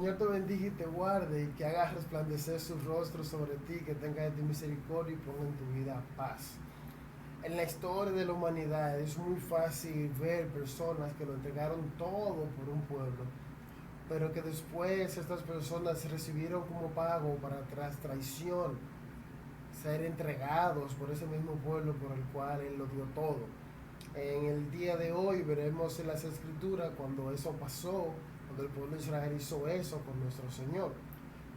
Señor te bendiga y te guarde, y que haga resplandecer su rostro sobre ti, que tenga de ti misericordia y ponga en tu vida paz. En la historia de la humanidad es muy fácil ver personas que lo entregaron todo por un pueblo, pero que después estas personas recibieron como pago para tras traición ser entregados por ese mismo pueblo por el cual Él lo dio todo. En el día de hoy veremos en las escrituras cuando eso pasó, cuando el pueblo de Israel hizo eso con nuestro Señor.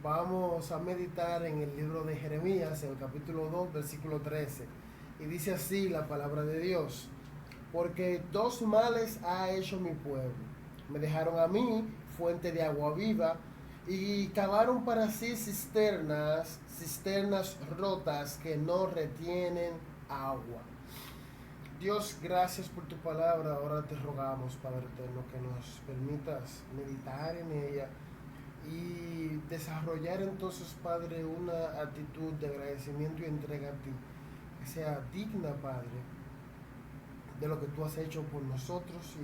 Vamos a meditar en el libro de Jeremías, en el capítulo 2, versículo 13. Y dice así la palabra de Dios: porque dos males ha hecho mi pueblo. Me dejaron a mí, fuente de agua viva, y cavaron para sí cisternas rotas que no retienen agua. Dios, gracias por tu palabra. Ahora te rogamos, Padre eterno, que nos permitas meditar en ella y desarrollar entonces, Padre, una actitud de agradecimiento y entrega a ti, que sea digna, Padre, de lo que tú has hecho por nosotros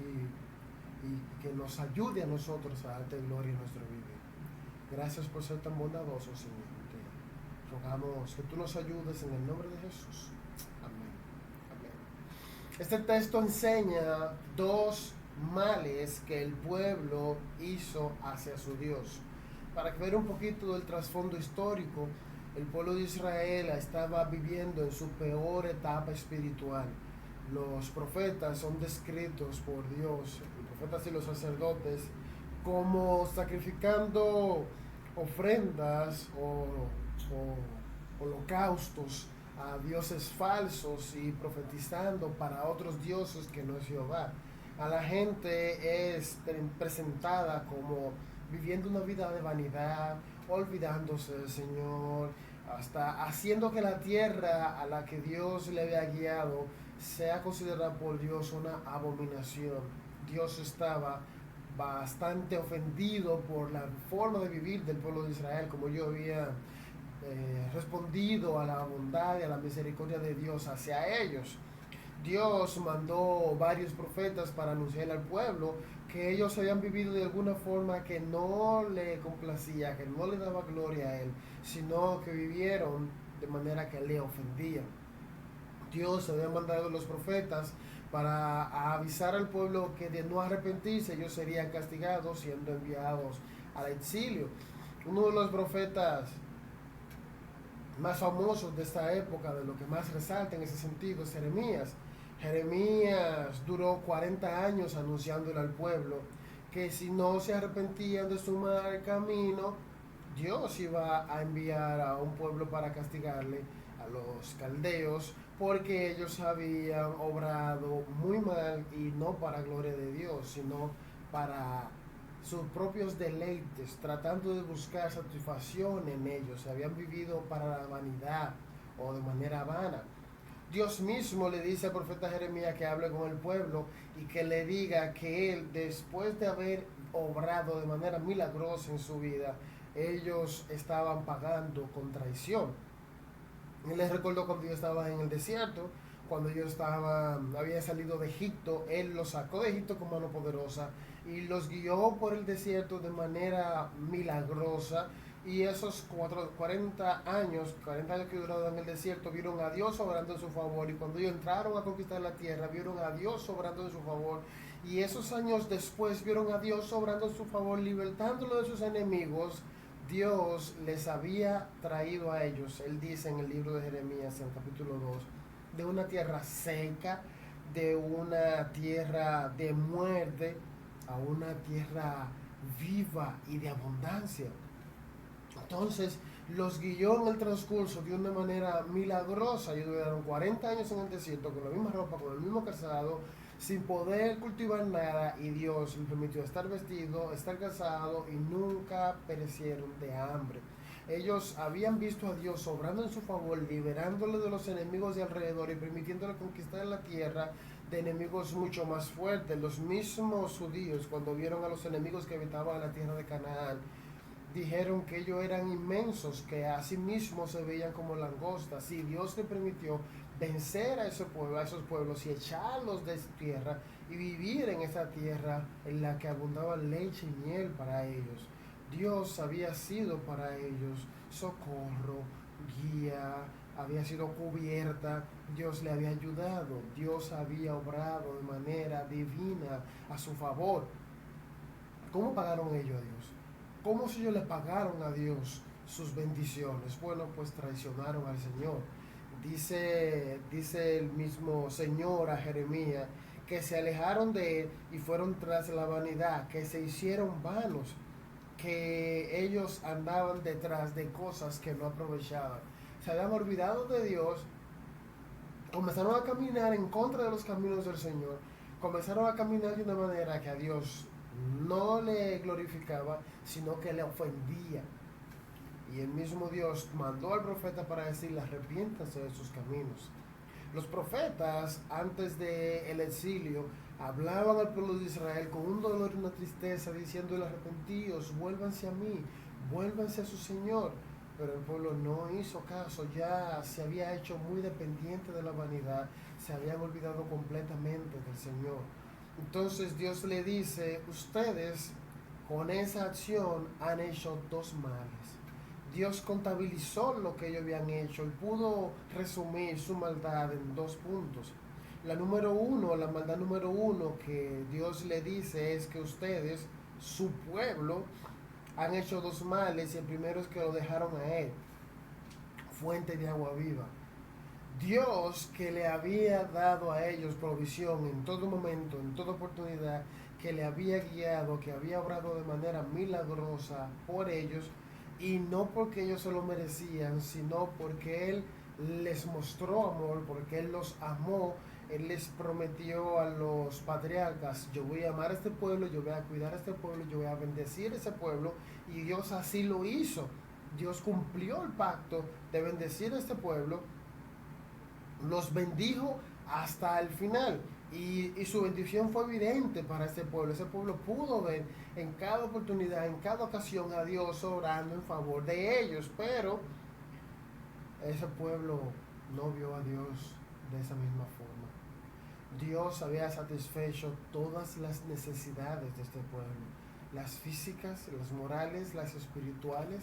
y que nos ayude a nosotros a darte gloria en nuestro vivir. Gracias por ser tan bondadoso, Señor. Te rogamos que tú nos ayudes en el nombre de Jesús. Amén. Amén. Este texto enseña dos males que el pueblo hizo hacia su Dios. Para ver un poquito del trasfondo histórico, el pueblo de Israel estaba viviendo en su peor etapa espiritual. Los profetas son descritos por Dios, los profetas y los sacerdotes, como sacrificando ofrendas o holocaustos a dioses falsos y profetizando para otros dioses que no es Jehová. A la gente es presentada como viviendo una vida de vanidad, olvidándose del Señor, hasta haciendo que la tierra a la que Dios le había guiado sea considerada por Dios una abominación. Dios estaba bastante ofendido por la forma de vivir del pueblo de Israel, como yo había respondido a la bondad y a la misericordia de Dios hacia ellos. Dios mandó varios profetas para anunciar al pueblo que ellos habían vivido de alguna forma que no le complacía, que no le daba gloria a Él, sino que vivieron de manera que le ofendían. Dios había mandado los profetas para avisar al pueblo que de no arrepentirse ellos serían castigados, siendo enviados al exilio. Uno de los profetas más famosos de esta época, de lo que más resalta en ese sentido, es Jeremías. Jeremías duró 40 años anunciándole al pueblo que si no se arrepentían de su mal camino, Dios iba a enviar a un pueblo para castigarle, a los caldeos, porque ellos habían obrado muy mal y no para gloria de Dios, sino para sus propios deleites, tratando de buscar satisfacción en ellos. Habían vivido para la vanidad o de manera vana. Dios mismo le dice al profeta Jeremías que hable con el pueblo y que le diga que él, después de haber obrado de manera milagrosa en su vida, ellos estaban pagando con traición. Él les recordó cuando ellos estaban en el desierto, cuando ellos habían salido de Egipto. Él los sacó de Egipto con mano poderosa y los guió por el desierto de manera milagrosa. Y esos 40 años que duraron en el desierto, vieron a Dios obrando en su favor. Y cuando ellos entraron a conquistar la tierra, vieron a Dios obrando en su favor. Y esos años después vieron a Dios obrando en su favor, libertándolo de sus enemigos. Dios les había traído a ellos, él dice en el libro de Jeremías, en el capítulo 2, de una tierra seca, de una tierra de muerte, a una tierra viva y de abundancia. Entonces los guió en el transcurso de una manera milagrosa. Ellos duraron 40 años en el desierto con la misma ropa, con el mismo calzado, sin poder cultivar nada, y Dios les permitió estar vestido, estar casado, y nunca perecieron de hambre. Ellos habían visto a Dios obrando en su favor, liberándole de los enemigos de alrededor y permitiéndole conquistar la tierra de enemigos mucho más fuertes. Los mismos judíos, cuando vieron a los enemigos que habitaban en la tierra de Canaán, dijeron que ellos eran inmensos, que a sí mismos se veían como langostas. Y Dios le permitió vencer a esos pueblos y echarlos de su tierra y vivir en esa tierra en la que abundaba leche y miel para ellos. Dios había sido para ellos socorro, guía, había sido cubierta, Dios le había ayudado, Dios había obrado de manera divina a su favor. ¿Cómo pagaron ellos a Dios? ¿Cómo si ellos le pagaron a Dios sus bendiciones? Bueno, pues traicionaron al Señor. Dice el mismo Señor a Jeremías que se alejaron de él y fueron tras la vanidad, que se hicieron vanos, que ellos andaban detrás de cosas que no aprovechaban. Se habían olvidado de Dios, comenzaron a caminar en contra de los caminos del Señor, comenzaron a caminar de una manera que a Dios no le glorificaba, sino que le ofendía. Y el mismo Dios mandó al profeta para decirle: arrepiéntanse de sus caminos. Los profetas, antes del exilio, hablaban al pueblo de Israel con un dolor y una tristeza, diciendo: arrepentíos, vuélvanse a mí, vuélvanse a su Señor. Pero el pueblo no hizo caso, ya se había hecho muy dependiente de la vanidad, se habían olvidado completamente del Señor. Entonces Dios le dice: ustedes con esa acción han hecho dos males. Dios contabilizó lo que ellos habían hecho y pudo resumir su maldad en dos puntos. La maldad número uno que Dios le dice es que ustedes, su pueblo, han hecho dos males, y el primero es que lo dejaron a él, fuente de agua viva. Dios, que le había dado a ellos provisión en todo momento, en toda oportunidad, que le había guiado, que había obrado de manera milagrosa por ellos, y no porque ellos se lo merecían, sino porque Él les mostró amor, porque Él los amó. Él les prometió a los patriarcas: yo voy a amar a este pueblo, yo voy a cuidar a este pueblo, yo voy a bendecir a ese pueblo, y Dios así lo hizo. Dios cumplió el pacto de bendecir a este pueblo, los bendijo hasta el final, y su bendición fue evidente para este pueblo. Ese pueblo pudo ver en cada oportunidad, en cada ocasión, a Dios orando en favor de ellos, pero ese pueblo no vio a Dios de esa misma forma. Dios había satisfecho todas las necesidades de este pueblo, las físicas, las morales, las espirituales.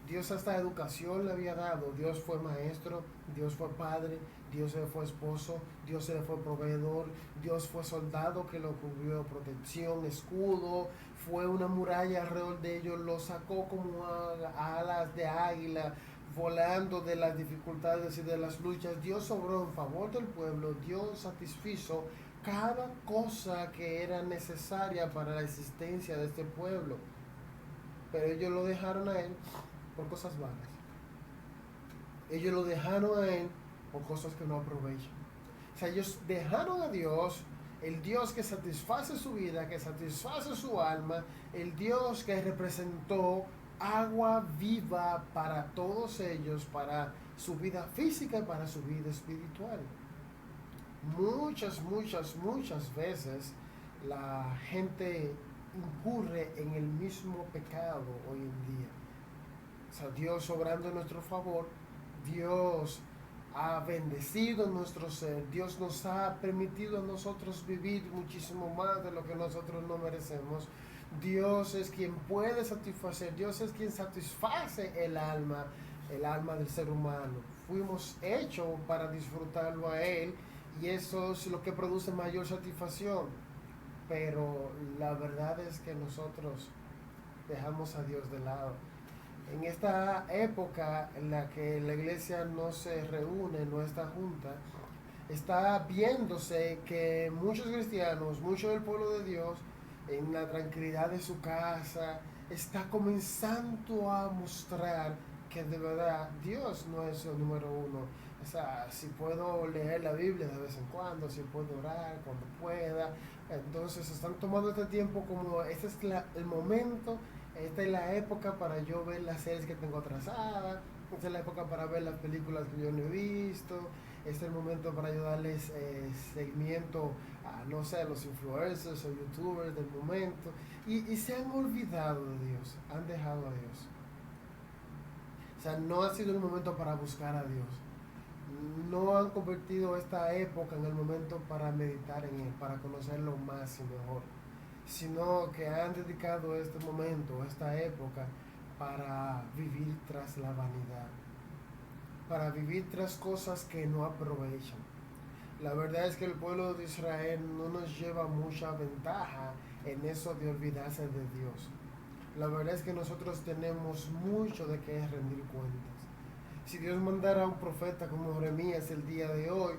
Dios hasta educación le había dado. Dios fue maestro, Dios fue padre, Dios le fue esposo, Dios le fue proveedor, Dios fue soldado que lo cubrió, protección, escudo, fue una muralla alrededor de ellos, lo sacó como alas de águila, volando de las dificultades y de las luchas. Dios obró en favor del pueblo, Dios satisfizo cada cosa que era necesaria para la existencia de este pueblo. Pero ellos lo dejaron a él por cosas vanas. Ellos lo dejaron a él por cosas que no aprovechan. O sea, ellos dejaron a Dios, el Dios que satisface su vida, que satisface su alma, el Dios que representó agua viva para todos ellos, para su vida física y para su vida espiritual. Muchas veces la gente incurre en el mismo pecado hoy en día. O sea, Dios obrando en nuestro favor, Dios ha bendecido nuestro ser, Dios nos ha permitido a nosotros vivir muchísimo más de lo que nosotros no merecemos. Dios es quien puede satisfacer, Dios es quien satisface el alma del ser humano. Fuimos hechos para disfrutarlo a Él, y eso es lo que produce mayor satisfacción. Pero la verdad es que nosotros dejamos a Dios de lado. En esta época en la que la iglesia no se reúne, no está junta, está viéndose que muchos cristianos, mucho del pueblo de Dios, en la tranquilidad de su casa, está comenzando a mostrar que de verdad Dios no es el número uno. O sea, si puedo leer la Biblia de vez en cuando, si puedo orar cuando pueda, entonces están tomando este tiempo como este es el momento. Esta es la época para yo ver las series que tengo atrasadas. Esta es la época para ver las películas que yo no he visto. Este es el momento para yo darles seguimiento a, no sé, los influencers o youtubers del momento. Y se han olvidado de Dios, han dejado a Dios. O sea, no ha sido el momento para buscar a Dios. No han convertido esta época en el momento para meditar en Él, para conocerlo más y mejor. sino que han dedicado este momento, esta época, para vivir tras la vanidad, para vivir tras cosas que no aprovechan. La verdad es que el pueblo de Israel no nos lleva mucha ventaja en eso de olvidarse de Dios. La verdad es que nosotros tenemos mucho de qué rendir cuentas. Si Dios mandara a un profeta como Jeremías el día de hoy,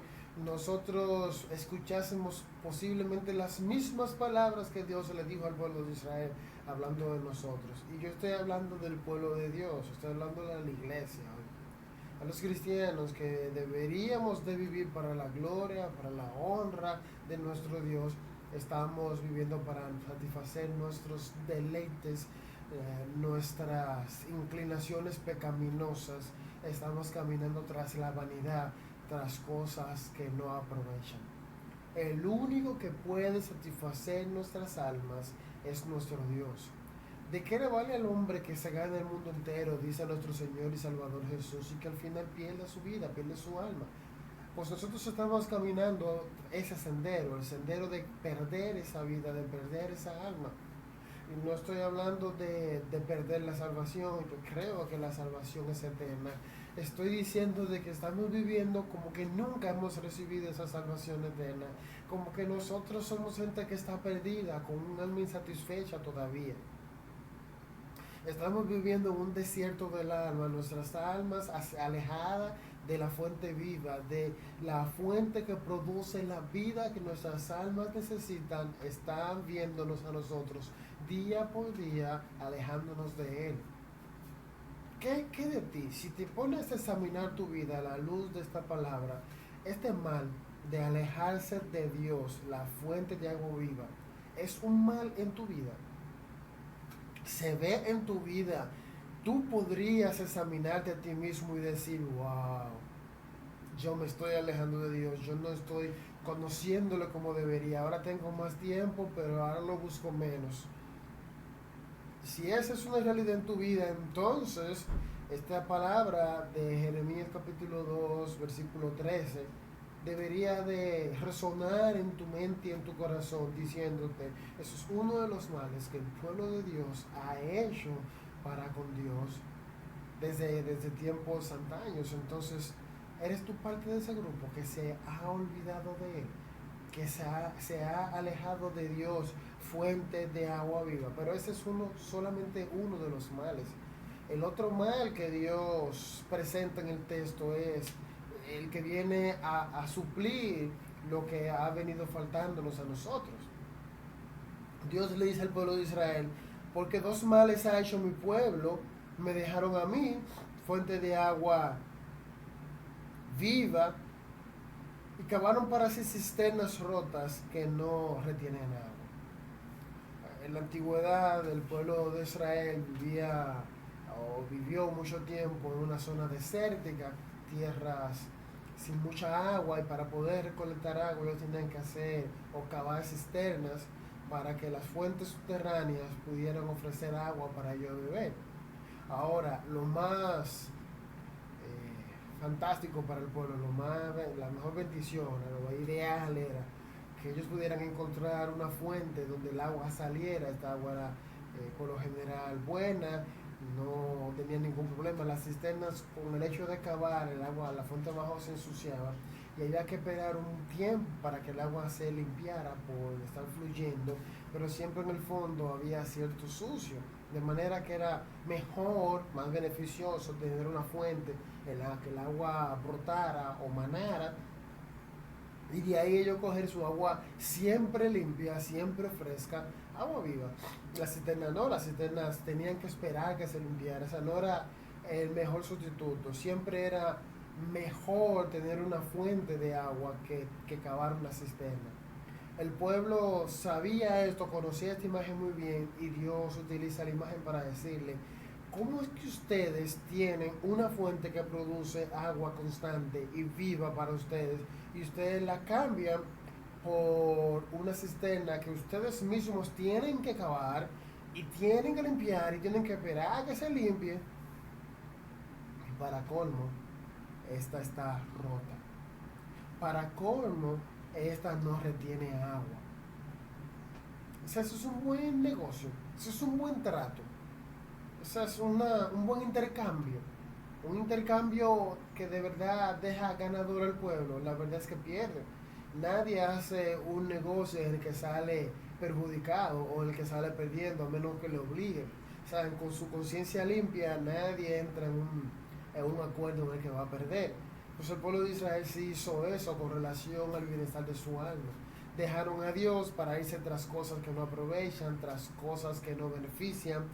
nosotros escuchásemos posiblemente las mismas palabras que Dios le dijo al pueblo de Israel, hablando de nosotros. Y yo estoy hablando del pueblo de Dios, estoy hablando de la iglesia hoy. A los cristianos que deberíamos de vivir para la gloria, para la honra de nuestro Dios, estamos viviendo para satisfacer nuestros deleites, nuestras inclinaciones pecaminosas, estamos caminando tras la vanidad, tras cosas que no aprovechan. El único que puede satisfacer nuestras almas es nuestro Dios. ¿De qué le vale al hombre que se gane el mundo entero, dice nuestro Señor y Salvador Jesús, y que al final pierda su vida, pierde su alma? Pues nosotros estamos caminando ese sendero, el sendero de perder esa vida, de perder esa alma. Y no estoy hablando de perder la salvación, yo creo que la salvación es eterna. Estoy diciendo de que estamos viviendo como que nunca hemos recibido esa salvación eterna, como que nosotros somos gente que está perdida, con un alma insatisfecha todavía. Estamos viviendo en un desierto del alma, nuestras almas alejadas de la fuente viva, de la fuente que produce la vida que nuestras almas necesitan, están viéndonos a nosotros día por día, alejándonos de Él. ¿Qué de ti? Si te pones a examinar tu vida a la luz de esta palabra, este mal de alejarse de Dios, la fuente de agua viva, es un mal en tu vida. Se ve en tu vida. Tú podrías examinarte a ti mismo y decir, wow, yo me estoy alejando de Dios, yo no estoy conociéndolo como debería, ahora tengo más tiempo, pero ahora lo busco menos. Si esa es una realidad en tu vida, entonces esta palabra de Jeremías capítulo 2, versículo 13, debería de resonar en tu mente y en tu corazón diciéndote, eso es uno de los males que el pueblo de Dios ha hecho para con Dios desde tiempos antaños. Entonces, eres tú parte de ese grupo que se ha olvidado de Él, que se ha alejado de Dios, fuente de agua viva. Pero ese es solamente uno de los males. El otro mal que Dios presenta en el texto es el que viene a suplir lo que ha venido faltándonos a nosotros. Dios le dice al pueblo de Israel, porque dos males ha hecho mi pueblo, me dejaron a mí, fuente de agua viva, y cavaron para sí cisternas rotas que no retienen agua. En la antigüedad el pueblo de Israel vivió mucho tiempo en una zona desértica, tierras sin mucha agua, y para poder recolectar agua ellos tenían que hacer o cavar cisternas para que las fuentes subterráneas pudieran ofrecer agua para ellos beber. Ahora, lo más fantástico para el pueblo, la mejor bendición, lo ideal era que ellos pudieran encontrar una fuente donde el agua saliera. Esta agua era por lo general buena, no tenía ningún problema. Las cisternas, con el hecho de cavar el agua, la fuente abajo se ensuciaba y había que esperar un tiempo para que el agua se limpiara por estar fluyendo, pero siempre en el fondo había cierto sucio, de manera que era mejor, más beneficioso tener una fuente en la que el agua brotara o manara, y de ahí ellos coger su agua siempre limpia, siempre fresca, agua viva. Las cisternas no, las cisternas tenían que esperar que se limpiara, esa no era el mejor sustituto, siempre era mejor tener una fuente de agua que cavar una cisterna. El pueblo sabía esto, conocía esta imagen muy bien, y Dios utiliza la imagen para decirle, ¿cómo es que ustedes tienen una fuente que produce agua constante y viva para ustedes, y ustedes la cambian por una cisterna que ustedes mismos tienen que cavar y tienen que limpiar y tienen que esperar a que se limpie? Y para colmo, esta está rota. Para colmo, esta no retiene agua. O sea, eso es un buen negocio, eso es un buen trato, eso es un buen intercambio. Un intercambio que de verdad deja ganador al pueblo, la verdad es que pierde. Nadie hace un negocio en el que sale perjudicado o el que sale perdiendo, a menos que le obliguen. O sea, con su conciencia limpia, nadie entra en un acuerdo en el que va a perder. Pues el pueblo de Israel sí hizo eso con relación al bienestar de su alma. Dejaron a Dios para irse tras cosas que no aprovechan, tras cosas que no benefician,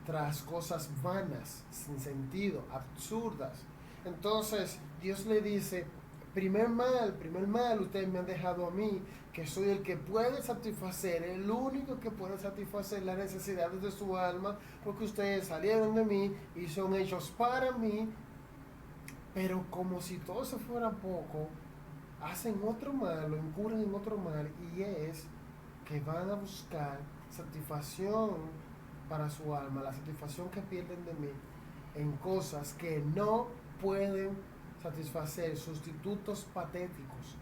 tras cosas vanas, sin sentido, absurdas. Entonces Dios le dice, primer mal, ustedes me han dejado a mí, que soy el que puede satisfacer, el único que puede satisfacer las necesidades de su alma, porque ustedes salieron de mí y son hechos para mí, pero como si todo eso fuera poco, hacen otro mal, lo incurren en otro mal, y es que van a buscar satisfacción para su alma, la satisfacción que pierden de mí en cosas que no pueden satisfacer, sustitutos patéticos.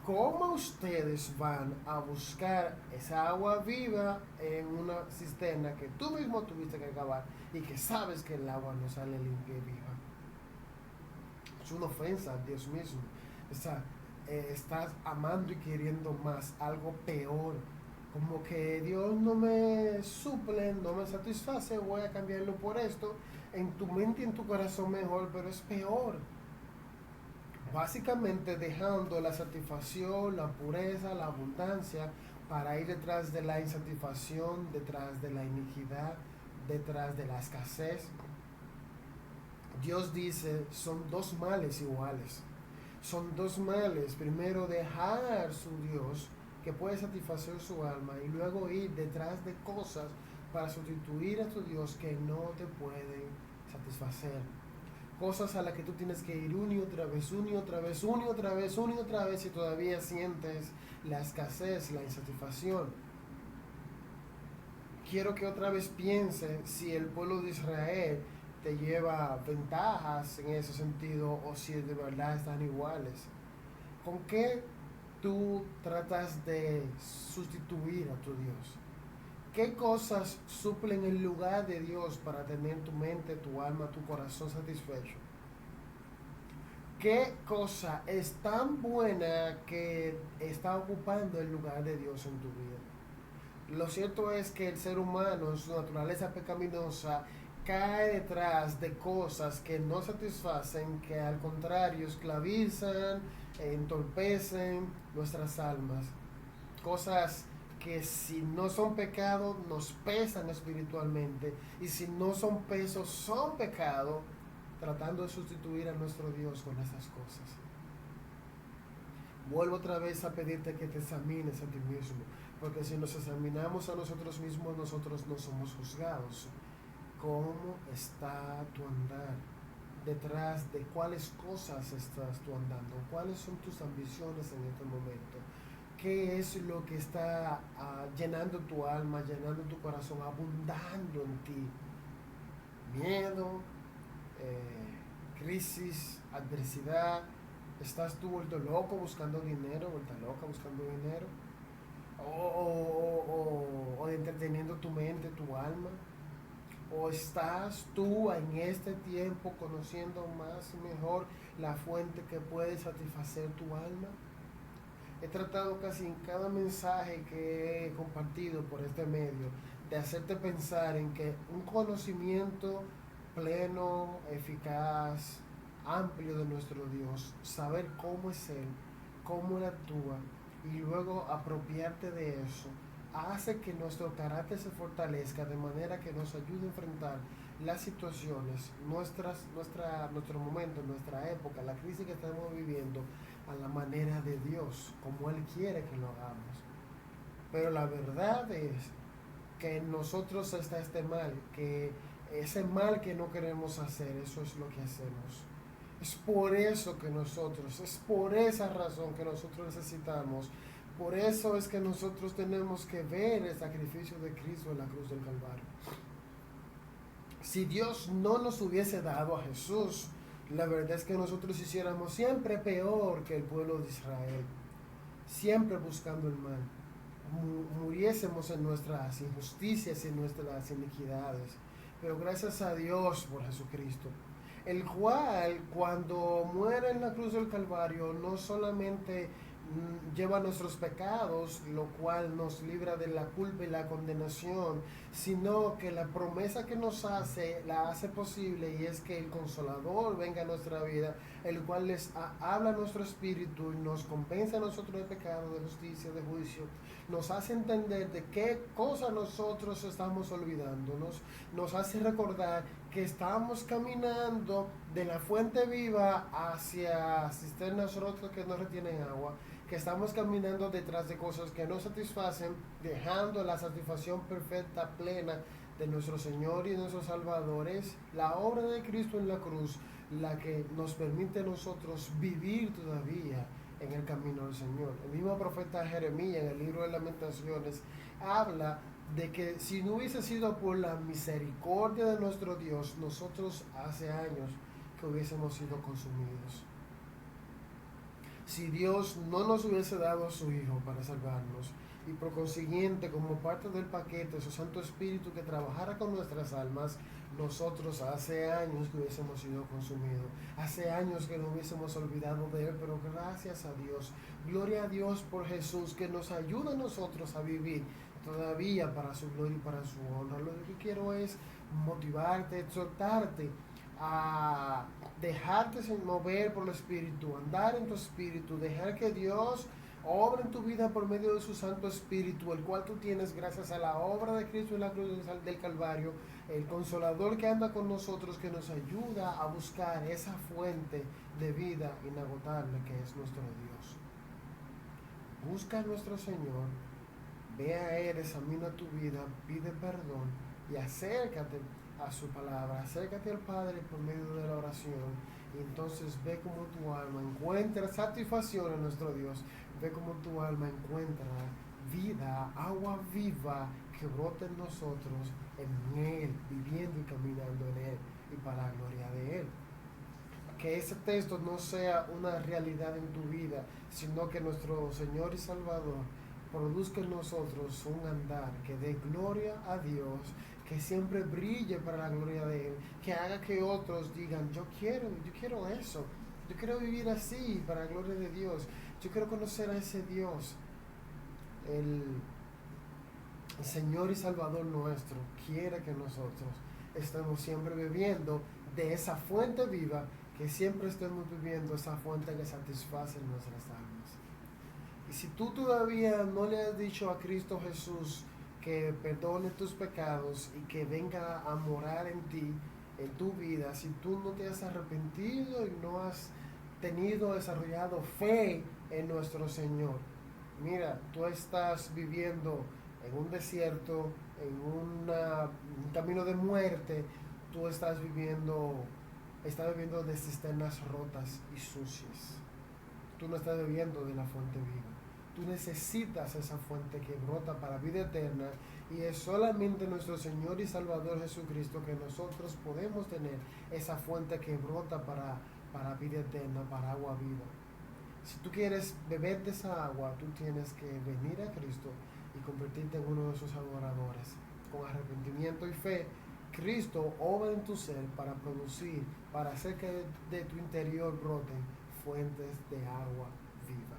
¿Cómo ustedes van a buscar esa agua viva en una cisterna que tú mismo tuviste que cavar y que sabes que el agua no sale limpia y viva? Es una ofensa a Dios mismo. O sea, estás amando y queriendo más, algo peor. Como que Dios no me suple, no me satisface, voy a cambiarlo por esto. En tu mente y en tu corazón mejor, pero es peor. Básicamente dejando la satisfacción, la pureza, la abundancia para ir detrás de la insatisfacción, detrás de la iniquidad, detrás de la escasez. Dios dice, son dos males iguales. Son dos males. Primero, dejar su Dios, que puede satisfacer su alma, y luego ir detrás de cosas para sustituir a tu Dios que no te pueden satisfacer. Cosas a las que tú tienes que ir una y otra vez, una y otra vez, una y otra vez, una y otra vez, y todavía sientes la escasez, la insatisfacción. Quiero que otra vez pienses si el pueblo de Israel te lleva ventajas en ese sentido o si de verdad están iguales. ¿Con qué tú tratas de sustituir a tu Dios? ¿Qué cosas suplen el lugar de Dios para tener tu mente, tu alma, tu corazón satisfecho? ¿Qué cosa es tan buena que está ocupando el lugar de Dios en tu vida? Lo cierto es que el ser humano, en su naturaleza pecaminosa, cae detrás de cosas que no satisfacen, que al contrario esclavizan, entorpecen nuestras almas. Cosas que si no son pecado nos pesan espiritualmente, y si no son pesos son pecado, tratando de sustituir a nuestro Dios con esas cosas. Vuelvo otra vez a pedirte que te examines a ti mismo, porque si nos examinamos a nosotros mismos, nosotros no somos juzgados. ¿Cómo está tu andar? ¿Detrás de cuáles cosas estás tú andando? ¿Cuáles son tus ambiciones en este momento? ¿Qué es lo que está llenando tu alma, llenando tu corazón, abundando en ti? Miedo, crisis, adversidad. ¿Estás tú vuelto loco buscando dinero, vuelta loca buscando dinero? ¿O entreteniendo tu mente, tu alma? ¿O estás tú en este tiempo conociendo más y mejor la fuente que puede satisfacer tu alma? He tratado casi en cada mensaje que he compartido por este medio de hacerte pensar en que un conocimiento pleno, eficaz, amplio de nuestro Dios, saber cómo es Él, cómo Él actúa, y luego apropiarte de eso, hace que nuestro carácter se fortalezca de manera que nos ayude a enfrentar las situaciones, nuestro momento, nuestra época, la crisis que estamos viviendo, a la manera de Dios, como Él quiere que lo hagamos. Pero la verdad es que en nosotros está este mal, que ese mal que no queremos hacer, eso es lo que hacemos. Es por eso que nosotros, es por esa razón que nosotros necesitamos. Por eso es que nosotros tenemos que ver el sacrificio de Cristo en la cruz del Calvario. Si Dios no nos hubiese dado a Jesús, la verdad es que nosotros hiciéramos siempre peor que el pueblo de Israel, siempre buscando el mal. muriésemos en nuestras injusticias y en nuestras iniquidades. Pero gracias a Dios por Jesucristo, el cual cuando muere en la cruz del Calvario no solamente lleva nuestros pecados, lo cual nos libra de la culpa y la condenación, sino que la promesa que nos hace, la hace posible, y es que el Consolador venga a nuestra vida, el cual habla a nuestro espíritu y nos convence a nosotros de pecado, de justicia, de juicio, nos hace entender de qué cosa nosotros estamos olvidándonos, nos hace recordar que estamos caminando de la fuente viva hacia cisternas rotas que no retienen agua, que estamos caminando detrás de cosas que no satisfacen, dejando la satisfacción perfecta, plena de nuestro Señor y nuestro Salvador. Es la obra de Cristo en la cruz la que nos permite a nosotros vivir todavía en el camino del Señor. El mismo profeta Jeremías en el libro de Lamentaciones habla de que si no hubiese sido por la misericordia de nuestro Dios, nosotros hace años que hubiésemos sido consumidos. Si Dios no nos hubiese dado a su Hijo para salvarnos, y por consiguiente, como parte del paquete, su Santo Espíritu que trabajara con nuestras almas, nosotros hace años que hubiésemos sido consumidos, hace años que no hubiésemos olvidado de Él, pero gracias a Dios, gloria a Dios por Jesús, que nos ayuda a nosotros a vivir todavía para su gloria y para su honra. Lo que quiero es motivarte, exhortarte a dejarte mover por el Espíritu, andar en tu Espíritu, dejar que Dios obra en tu vida por medio de su Santo Espíritu, el cual tú tienes gracias a la obra de Cristo en la cruz del Calvario, el Consolador que anda con nosotros, que nos ayuda a buscar esa fuente de vida inagotable que es nuestro Dios. Busca a nuestro Señor, ve a Él, examina tu vida, pide perdón y acércate a su palabra, acércate al Padre por medio de la oración, y entonces ve como tu alma encuentra satisfacción en nuestro Dios, ve como tu alma encuentra vida, agua viva que brota en nosotros, en Él, viviendo y caminando en Él y para la gloria de Él. Que ese texto no sea una realidad en tu vida, sino que nuestro Señor y Salvador produzca en nosotros un andar que dé gloria a Dios, que siempre brille para la gloria de Él, que haga que otros digan, yo quiero eso, yo quiero vivir así para la gloria de Dios, yo quiero conocer a ese Dios. El Señor y Salvador nuestro quiere que nosotros estemos siempre bebiendo de esa fuente viva, que siempre estemos viviendo esa fuente que satisface nuestras almas. Y si tú todavía no le has dicho a Cristo Jesús que perdone tus pecados y que venga a morar en ti, en tu vida, si tú no te has arrepentido y no has desarrollado fe en nuestro Señor, mira, tú estás viviendo en un desierto, en un camino de muerte, tú estás viviendo de cisternas rotas y sucias. Tú no estás bebiendo de la fuente viva. Tú necesitas esa fuente que brota para vida eterna, y es solamente nuestro Señor y Salvador Jesucristo que nosotros podemos tener esa fuente que brota para vida eterna, para agua viva. Si tú quieres beber de esa agua, tú tienes que venir a Cristo y convertirte en uno de sus adoradores. Con arrepentimiento y fe, Cristo obra en tu ser para producir, para hacer que de tu interior broten fuentes de agua viva.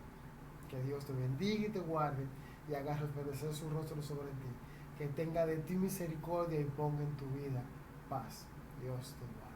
Que Dios te bendiga y te guarde y haga resplandecer su rostro sobre ti. Que tenga de ti misericordia y ponga en tu vida paz. Dios te guarde.